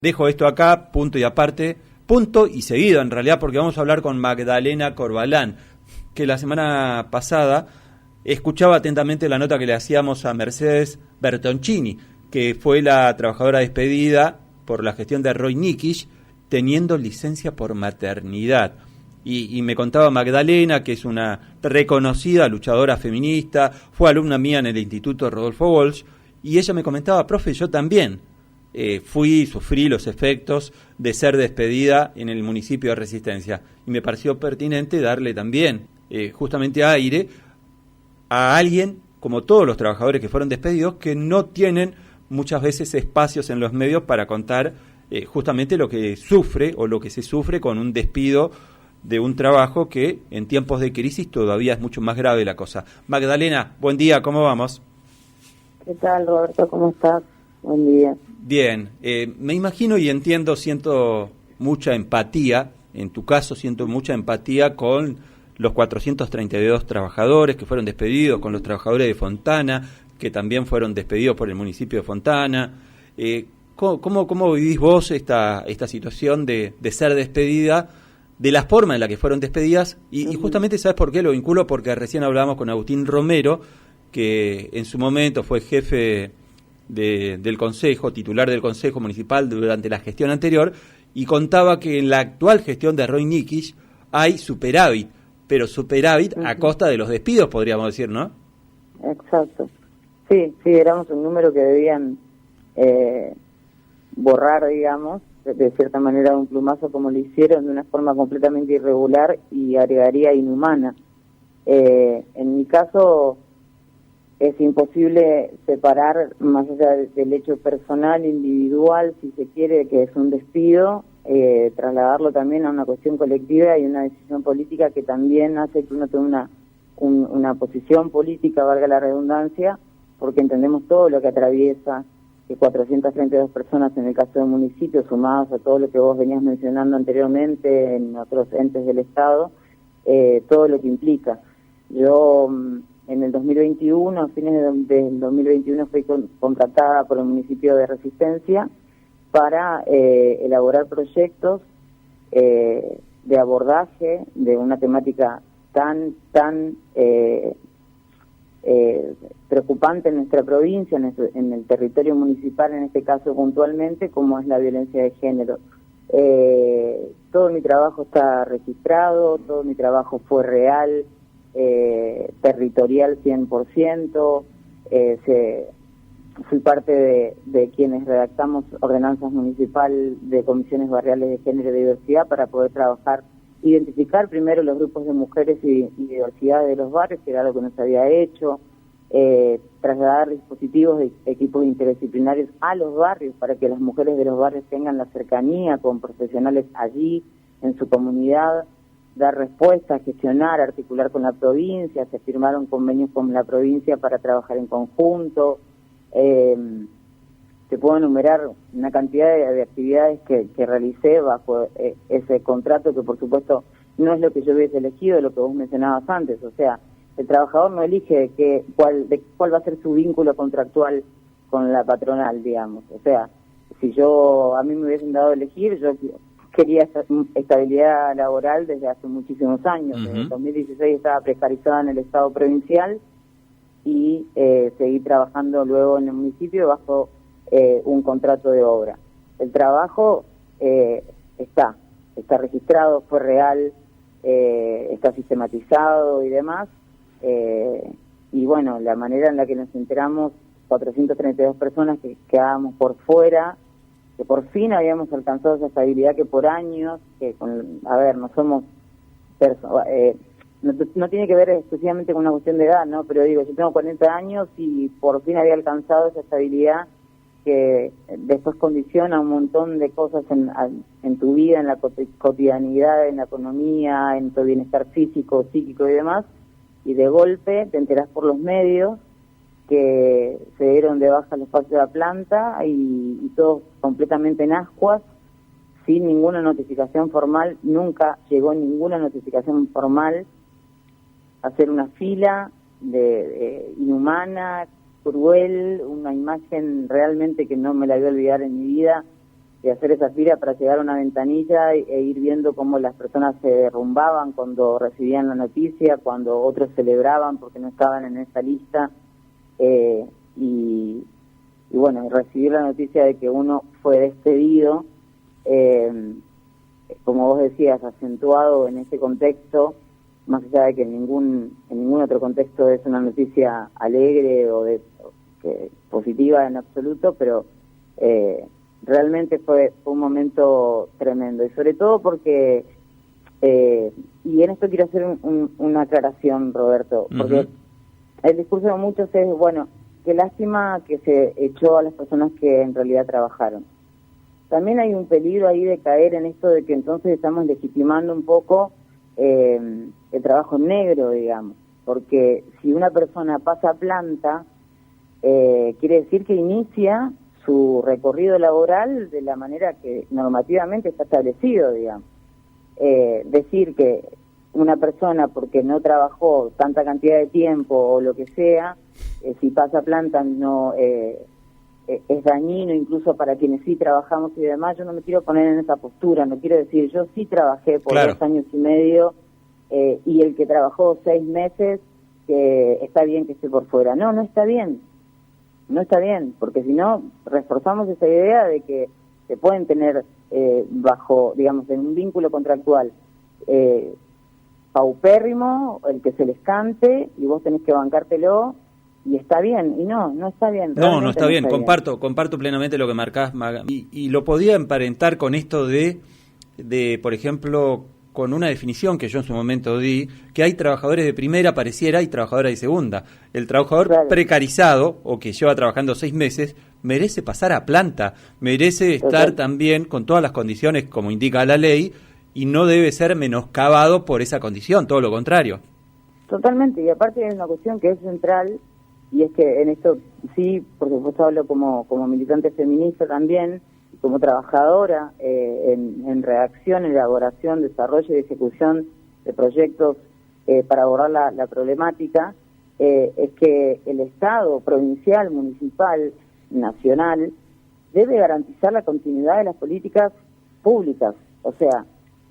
Dejo esto acá, punto y aparte, punto y seguido en realidad, porque vamos a hablar con Magdalena Corbalán, que la semana pasada escuchaba atentamente la nota que le hacíamos a Mercedes Bertoncini, que fue la trabajadora despedida por la gestión de Roy Nikisch, teniendo licencia por maternidad. Y me contaba Magdalena, que es una reconocida luchadora feminista, fue alumna mía en el Instituto Rodolfo Walsh, y ella me comentaba, profe, yo también sufrí los efectos de ser despedida en el municipio de Resistencia, y me pareció pertinente darle también justamente aire a alguien, como todos los trabajadores que fueron despedidos, que no tienen muchas veces espacios en los medios para contar justamente lo que sufre o lo que se sufre con un despido de un trabajo que en tiempos de crisis todavía es mucho más grave la cosa. Magdalena, buen día, ¿cómo vamos? ¿Qué tal, Roberto? ¿Cómo estás? Buen día. Bien, me imagino y entiendo, siento mucha empatía, en tu caso siento mucha empatía con los 432 trabajadores que fueron despedidos, con los trabajadores de Fontana, que también fueron despedidos por el municipio de Fontana. ¿Cómo vivís vos esta situación de ser despedida, de la forma en la que fueron despedidas? Y justamente, ¿sabes por qué lo vinculo? Porque recién hablábamos con Agustín Romero, que en su momento fue jefe del Consejo, titular del Consejo Municipal durante la gestión anterior, y contaba que en la actual gestión de Roy Nikisch hay superávit, pero superávit a costa de los despidos, podríamos decir, ¿no? Exacto. Sí, éramos un número que debían borrar, digamos, de cierta manera un plumazo, como lo hicieron, de una forma completamente irregular y agregaría inhumana. En mi caso es imposible separar, más allá del hecho personal, individual, si se quiere, que es un despido, trasladarlo también a una cuestión colectiva y una decisión política que también hace que uno tenga una posición política, valga la redundancia, porque entendemos todo lo que atraviesa que 432 personas en el caso del municipio, sumadas a todo lo que vos venías mencionando anteriormente en otros entes del Estado, todo lo que implica. Yo en el 2021, a fines del 2021, fui contratada por el municipio de Resistencia para elaborar proyectos de abordaje de una temática tan preocupante en nuestra provincia, en el territorio municipal, en este caso puntualmente, como es la violencia de género. Todo mi trabajo está registrado, todo mi trabajo fue real, territorial 100%, fui parte de quienes redactamos ordenanzas municipal de comisiones barriales de género y diversidad para poder trabajar, identificar primero los grupos de mujeres y diversidad de los barrios, que era lo que no se había hecho, trasladar dispositivos de equipos interdisciplinarios a los barrios para que las mujeres de los barrios tengan la cercanía con profesionales allí, en su comunidad, dar respuesta, gestionar, articular con la provincia. Se firmaron convenios con la provincia para trabajar en conjunto. Te puedo enumerar una cantidad de actividades que realicé bajo ese contrato, que por supuesto no es lo que yo hubiese elegido, lo que vos mencionabas antes. O sea, el trabajador no elige cuál va a ser su vínculo contractual con la patronal, digamos. O sea, si a mí me hubiesen dado a elegir, yo quería estabilidad laboral desde hace muchísimos años. Desde el 2016 estaba precarizada en el Estado provincial y seguí trabajando luego en el municipio bajo un contrato de obra. El trabajo está registrado, fue real, está sistematizado y demás. Y bueno, la manera en la que nos enteramos, 432 personas que quedábamos por fuera, que por fin habíamos alcanzado esa estabilidad que por años, no somos no tiene que ver exclusivamente con una cuestión de edad, ¿no? Pero digo, yo tengo 40 años y por fin había alcanzado esa estabilidad que después condiciona un montón de cosas en tu vida, en la cotidianidad, en la economía, en tu bienestar físico, psíquico y demás, y de golpe te enterás por los medios que se dieron de baja los espacios de la planta y todos completamente en ascuas, sin ninguna notificación formal. Nunca llegó ninguna notificación formal. Hacer una fila inhumana, cruel, una imagen realmente que no me la voy a olvidar en mi vida, de hacer esa fila para llegar a una ventanilla e ir viendo cómo las personas se derrumbaban cuando recibían la noticia, cuando otros celebraban porque no estaban en esa lista, y bueno, recibir la noticia de que uno fue despedido, como vos decías, acentuado en ese contexto, más allá de que en ningún otro contexto es una noticia alegre o positiva en absoluto, pero realmente fue un momento tremendo, y sobre todo porque, y en esto quiero hacer una aclaración, Roberto, porque el discurso de muchos es, bueno, qué lástima que se echó a las personas que en realidad trabajaron. También hay un peligro ahí de caer en esto de que entonces estamos legitimando un poco el trabajo negro, digamos, porque si una persona pasa planta, quiere decir que inicia su recorrido laboral de la manera que normativamente está establecido, digamos. Decir que una persona, porque no trabajó tanta cantidad de tiempo o lo que sea, si pasa planta no es dañino incluso para quienes sí trabajamos y demás. Yo no me quiero poner en esa postura, no quiero decir yo sí trabajé por 2 años y medio y el que trabajó 6 meses que está bien que esté por fuera. No está bien. No está bien, porque si no, reforzamos esa idea de que se pueden tener bajo, digamos, en un vínculo contractual paupérrimo, el que se les cante, y vos tenés que bancártelo, y está bien, y no está bien. No está bien, comparto plenamente lo que marcás, Maga, y lo podía emparentar con esto de, por ejemplo, con una definición que yo en su momento di, que hay trabajadores de primera, pareciera, y trabajadores de segunda. El trabajador precarizado, o que lleva trabajando 6 meses, merece pasar a planta, merece estar también con todas las condiciones como indica la ley, y no debe ser menoscabado por esa condición, todo lo contrario. Totalmente, y aparte hay una cuestión que es central, y es que en esto sí, por supuesto hablo como militante feminista también, como trabajadora en redacción, elaboración, desarrollo y ejecución de proyectos para abordar la problemática, es que el Estado provincial, municipal, nacional, debe garantizar la continuidad de las políticas públicas. O sea,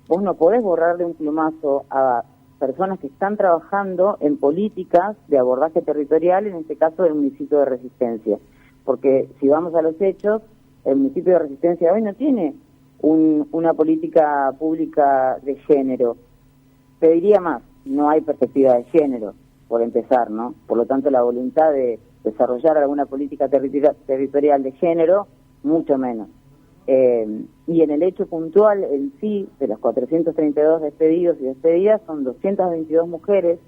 vos no podés borrar de un plumazo a personas que están trabajando en políticas de abordaje territorial, en este caso del municipio de Resistencia. Porque si vamos a los hechos, el municipio de Resistencia hoy no tiene una política pública de género. Te diría más, no hay perspectiva de género, por empezar, ¿no? Por lo tanto, la voluntad de desarrollar alguna política territorial de género, mucho menos. Y en el hecho puntual, en sí, de los 432 despedidos y despedidas, son 222 mujeres.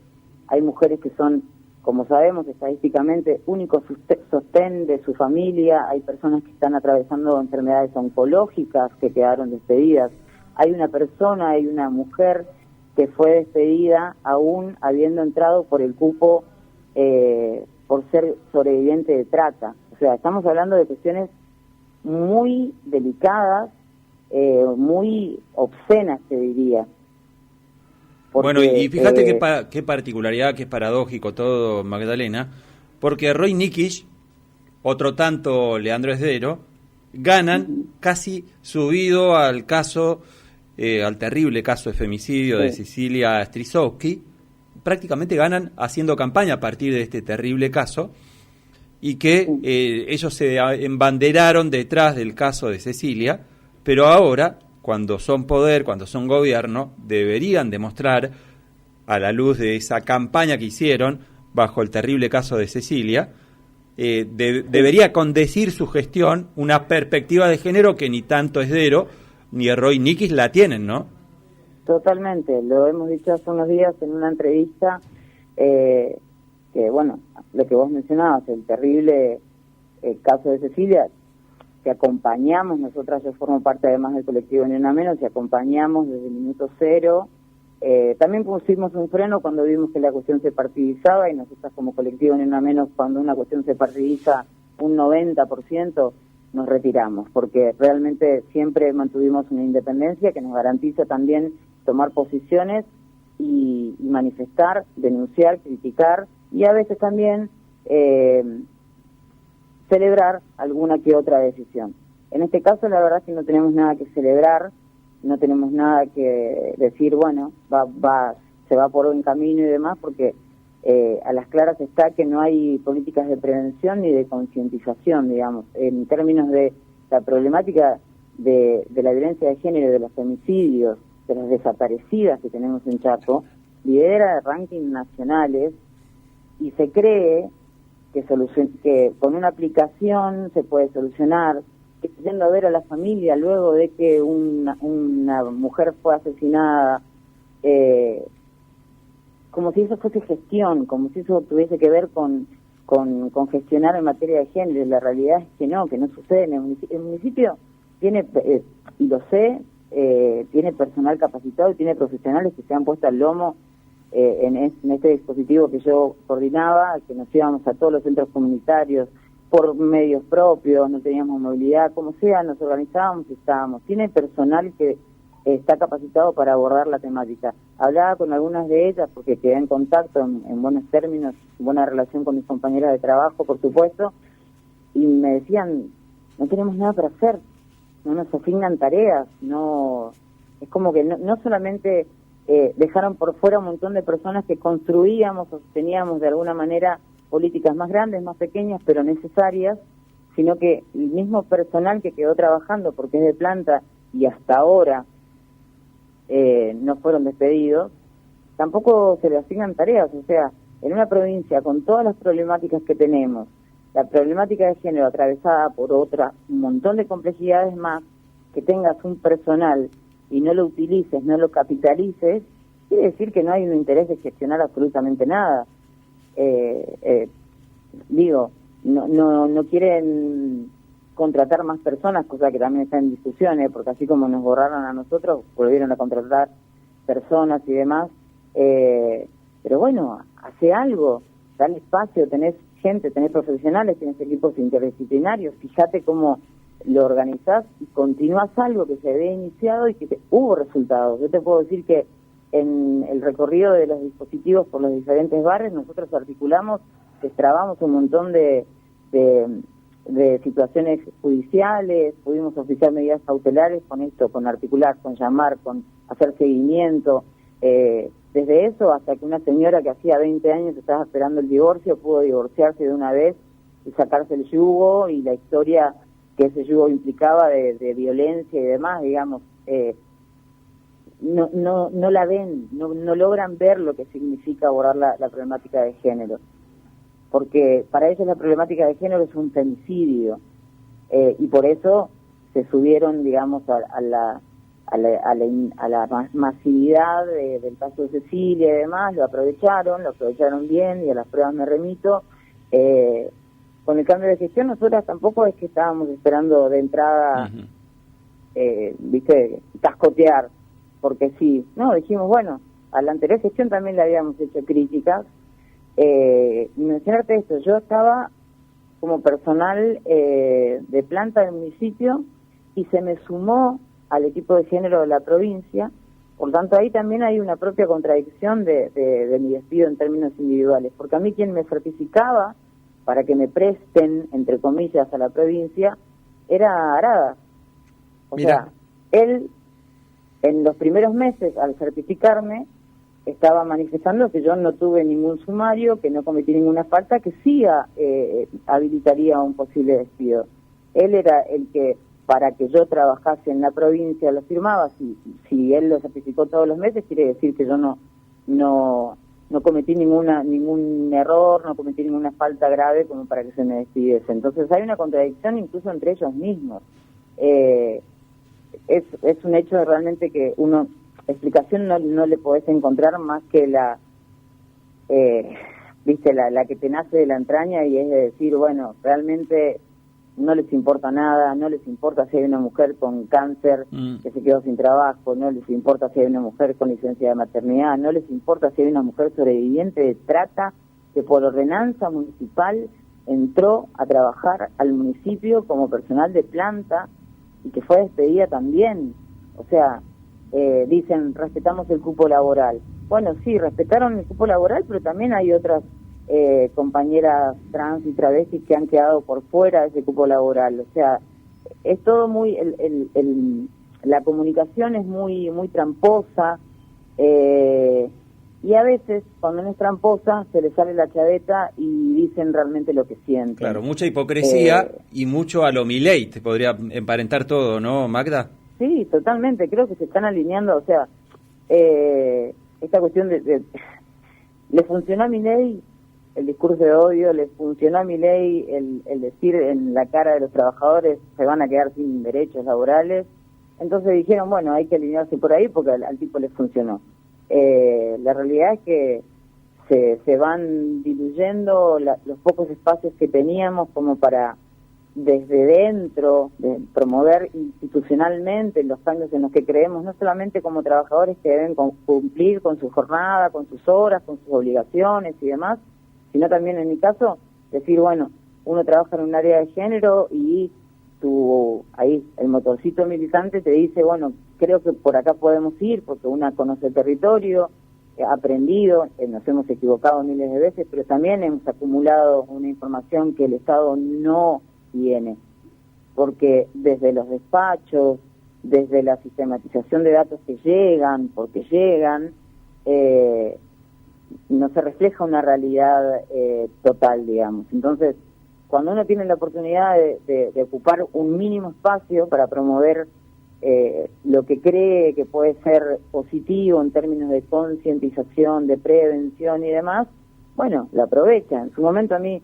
Hay mujeres que son, como sabemos, estadísticamente, único sostén de su familia. Hay personas que están atravesando enfermedades oncológicas que quedaron despedidas. Hay una mujer que fue despedida aún habiendo entrado por el cupo por ser sobreviviente de trata. O sea, estamos hablando de cuestiones muy delicadas, muy obscenas, te diría. Porque, bueno, y fíjate qué particularidad, qué paradójico todo, Magdalena, porque Roy Nikisch, otro tanto Leandro Esdero, ganan casi subido al caso, al terrible caso de femicidio de Cecilia Strisowski, prácticamente ganan haciendo campaña a partir de este terrible caso, y que ellos se embanderaron detrás del caso de Cecilia, pero ahora, cuando son poder, cuando son gobierno, deberían demostrar, a la luz de esa campaña que hicieron bajo el terrible caso de Cecilia, debería condecir su gestión una perspectiva de género que ni tanto Esdero ni Roy Nikisch la tienen, ¿no? Totalmente, lo hemos dicho hace unos días en una entrevista, que bueno, lo que vos mencionabas, el terrible caso de Cecilia, que acompañamos, nosotras, yo formo parte además del colectivo Ni Una Menos, y acompañamos desde el minuto cero. También pusimos un freno cuando vimos que la cuestión se partidizaba, y nosotras como colectivo Ni Una Menos, cuando una cuestión se partidiza un 90%, nos retiramos, porque realmente siempre mantuvimos una independencia que nos garantiza también tomar posiciones y manifestar, denunciar, criticar, y a veces también celebrar alguna que otra decisión. En este caso, la verdad es que no tenemos nada que celebrar, no tenemos nada que decir, bueno, se va por un camino y demás, porque a las claras está que no hay políticas de prevención ni de concientización, digamos, en términos de la problemática de la violencia de género, de los femicidios, de las desaparecidas que tenemos en Chaco, lidera rankings nacionales y se cree que con una aplicación se puede solucionar, que yendo a ver a la familia luego de que una mujer fue asesinada, como si eso fuese gestión, como si eso tuviese que ver con gestionar en materia de género. La realidad es que no sucede en el municipio. El municipio tiene, y lo sé, tiene personal capacitado y tiene profesionales que se han puesto al lomo en este dispositivo que yo coordinaba, que nos íbamos a todos los centros comunitarios por medios propios, no teníamos movilidad, como sea, nos organizábamos y estábamos. Tiene personal que está capacitado para abordar la temática. Hablaba con algunas de ellas porque quedé en contacto en buenos términos, buena relación con mis compañeras de trabajo, por supuesto, y me decían, no tenemos nada para hacer, no nos asignan tareas, no, es como que no solamente dejaron por fuera un montón de personas que construíamos, sosteníamos de alguna manera políticas más grandes, más pequeñas, pero necesarias, sino que el mismo personal que quedó trabajando porque es de planta y hasta ahora no fueron despedidos, tampoco se le asignan tareas. O sea, en una provincia con todas las problemáticas que tenemos, la problemática de género atravesada por un montón de complejidades más, que tengas un personal y no lo utilices, no lo capitalices, quiere decir que no hay un interés de gestionar absolutamente nada. No quieren contratar más personas, cosa que también está en discusión, porque así como nos borraron a nosotros, volvieron a contratar personas y demás. Pero bueno, hace algo, dale espacio, tenés gente, tenés profesionales, tenés equipos interdisciplinarios, fíjate cómo lo organizás y continúas algo que se había iniciado y que hubo resultados. Yo te puedo decir que en el recorrido de los dispositivos por los diferentes barrios, nosotros articulamos, destrabamos un montón de situaciones judiciales, pudimos oficiar medidas cautelares con esto, con articular, con llamar, con hacer seguimiento. Desde eso hasta que una señora que hacía 20 años estaba esperando el divorcio pudo divorciarse de una vez y sacarse el yugo, y la historia que ese yugo implicaba de violencia y demás, digamos, no la ven, no logran ver lo que significa abordar la problemática de género, porque para ellos la problemática de género es un femicidio, y por eso se subieron, digamos, a la masividad del caso de Cecilia y demás, lo aprovecharon bien, y a las pruebas me remito. Con el cambio de gestión nosotras tampoco es que estábamos esperando de entrada, cascotear, porque sí, no, dijimos, bueno, a la anterior gestión también le habíamos hecho críticas. Mencionarte esto, yo estaba como personal de planta del municipio y se me sumó al equipo de género de la provincia, por tanto ahí también hay una propia contradicción de mi despido en términos individuales, porque a mí quien me certificaba para que me presten, entre comillas, a la provincia, era Arada. O sea, él en los primeros meses, al certificarme, estaba manifestando que yo no tuve ningún sumario, que no cometí ninguna falta, que sí habilitaría un posible despido. Él era el que, para que yo trabajase en la provincia, lo firmaba. Si él lo certificó todos los meses, quiere decir que yo no cometí ningún error, no cometí ninguna falta grave como para que se me despidiese. Entonces hay una contradicción incluso entre ellos mismos. Es un hecho realmente que explicación no le podés encontrar más que la que te nace de la entraña, y es de decir, bueno, realmente no les importa nada, no les importa si hay una mujer con cáncer que se quedó sin trabajo, no les importa si hay una mujer con licencia de maternidad, no les importa si hay una mujer sobreviviente de trata que por ordenanza municipal entró a trabajar al municipio como personal de planta y que fue despedida también. O sea, dicen, respetamos el cupo laboral. Bueno, sí, respetaron el cupo laboral, pero también hay otras compañeras trans y travestis que han quedado por fuera de ese cupo laboral. O sea, es todo muy, la comunicación es muy tramposa, y a veces cuando no es tramposa se le sale la chaveta y dicen realmente lo que sienten. Claro, mucha hipocresía y mucho a lo Milei, te podría emparentar todo, ¿no, Magda? Sí, totalmente, creo que se están alineando, o sea, esta cuestión le funcionó a Milei el discurso de odio, le funcionó a Milei el decir en la cara de los trabajadores se van a quedar sin derechos laborales, entonces dijeron, bueno, hay que alinearse por ahí porque al tipo le funcionó. La realidad es que se van diluyendo los pocos espacios que teníamos como para desde dentro de promover institucionalmente los cambios en los que creemos, no solamente como trabajadores que deben cumplir con su jornada, con sus horas, con sus obligaciones y demás, sino también en mi caso decir, bueno, uno trabaja en un área de género y ahí el motorcito militante te dice, bueno, creo que por acá podemos ir porque una conoce el territorio, ha aprendido, nos hemos equivocado miles de veces, pero también hemos acumulado una información que el Estado no tiene, porque desde los despachos, desde la sistematización de datos que llegan, porque llegan, no se refleja una realidad total, digamos. Entonces, cuando uno tiene la oportunidad de ocupar un mínimo espacio para promover lo que cree que puede ser positivo en términos de concientización, de prevención y demás, bueno, lo aprovecha. En su momento mira,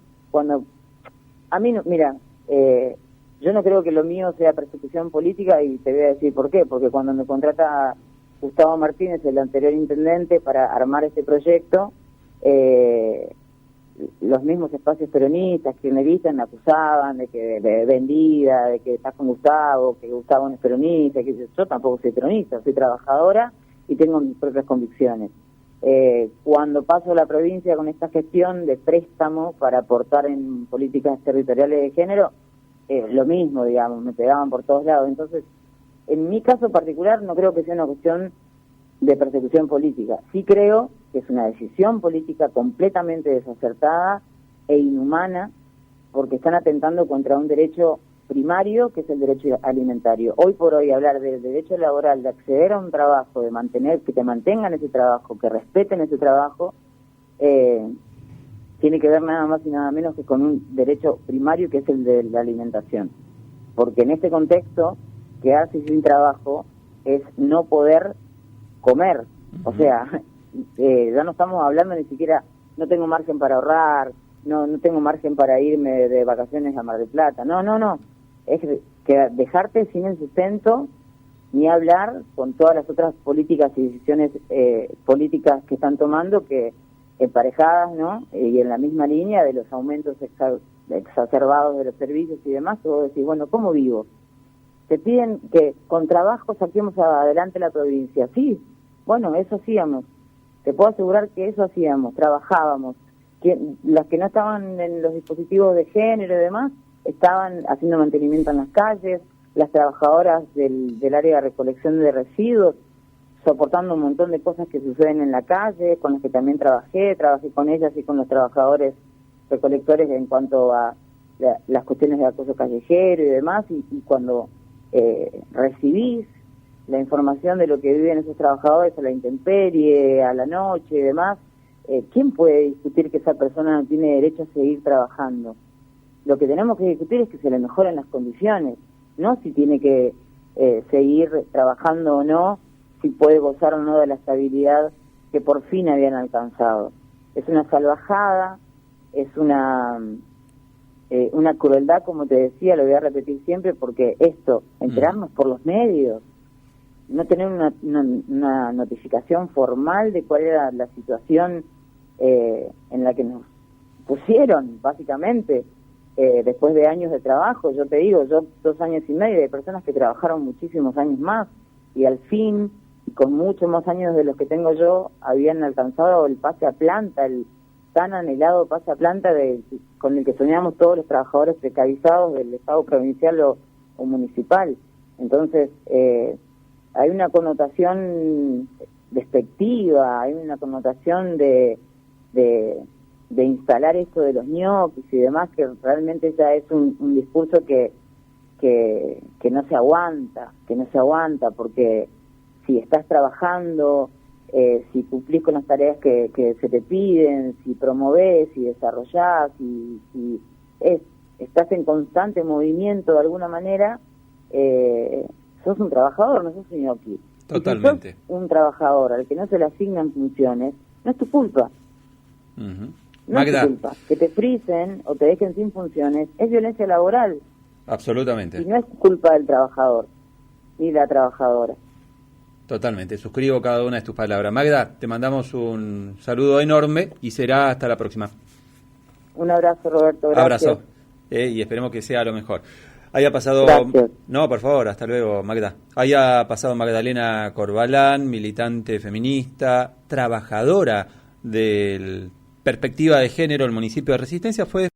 yo no creo que lo mío sea persecución política y te voy a decir por qué, porque cuando me contrata Gustavo Martínez, el anterior intendente, para armar este proyecto, los mismos espacios peronistas, kirchneristas, me acusaban de que de vendida, de que estás con Gustavo, que Gustavo no es peronista, que yo tampoco soy peronista, soy trabajadora y tengo mis propias convicciones. Cuando paso a la provincia con esta gestión de préstamo para aportar en políticas territoriales de género, lo mismo, digamos, me pegaban por todos lados. Entonces, en mi caso particular no creo que sea una cuestión de persecución política. Sí creo que es una decisión política completamente desacertada e inhumana, porque están atentando contra un derecho primario, que es el derecho alimentario. Hoy por hoy hablar del derecho laboral, de acceder a un trabajo, de mantener, que te mantengan ese trabajo, que respeten ese trabajo, tiene que ver nada más y nada menos que con un derecho primario, que es el de la alimentación. Porque en este contexto, quedarse sin trabajo es no poder comer. O sea, ya no estamos hablando ni siquiera, no tengo margen para ahorrar, no tengo margen para irme de vacaciones a Mar del Plata. No. Es que dejarte sin el sustento, ni hablar con todas las otras políticas y decisiones políticas que están tomando, que emparejadas, ¿no? Y en la misma línea de los aumentos exacerbados de los servicios y demás, que vos decís, bueno, ¿cómo vivo? Te piden que con trabajo saquemos adelante la provincia. Sí, bueno, eso hacíamos. Te puedo asegurar que eso hacíamos, trabajábamos. Las que no estaban en los dispositivos de género y demás, estaban haciendo mantenimiento en las calles, las trabajadoras del área de recolección de residuos, soportando un montón de cosas que suceden en la calle, con las que también trabajé con ellas y con los trabajadores recolectores en cuanto a las cuestiones de acoso callejero y demás, y cuando recibís la información de lo que viven esos trabajadores a la intemperie, a la noche y demás, ¿quién puede discutir que esa persona no tiene derecho a seguir trabajando? Lo que tenemos que discutir es que se le mejoren las condiciones, no si tiene que seguir trabajando o no, si puede gozar o no de la estabilidad que por fin habían alcanzado. Es una salvajada, es una crueldad, como te decía, lo voy a repetir siempre, porque esto, enterarnos por los medios, no tener una notificación formal de cuál era la situación en la que nos pusieron, básicamente, después de años de trabajo. Yo te digo, 2 años y medio, de personas que trabajaron muchísimos años más, y al fin, con muchos más años de los que tengo yo, habían alcanzado el pase a planta, el tan anhelado pase a planta con el que soñamos todos los trabajadores precarizados del Estado provincial o municipal. Entonces, hay una connotación despectiva, hay una connotación de instalar esto de los ñoquis y demás, que realmente ya es un discurso que que no se aguanta, porque si estás trabajando, si cumplís con las tareas que se te piden, si promovés, si desarrollás, si estás en constante movimiento de alguna manera, sos un trabajador, no sos un ñoqui. Totalmente. Si sos un trabajador al que no se le asignan funciones, no es tu culpa. Uh-huh. No Magda. es tu culpa. Que te frisen o te dejen sin funciones es violencia laboral. Absolutamente. Y no es culpa del trabajador ni la trabajadora. Totalmente, suscribo cada una de tus palabras. Magda, te mandamos un saludo enorme y será hasta la próxima. Un abrazo, Roberto. Gracias. Abrazo. Y esperemos que sea lo mejor. Haya pasado... Gracias. No, por favor, hasta luego, Magda. Haya pasado Magdalena Corbalán, militante feminista, trabajadora del Perspectiva de Género, el municipio de Resistencia, fue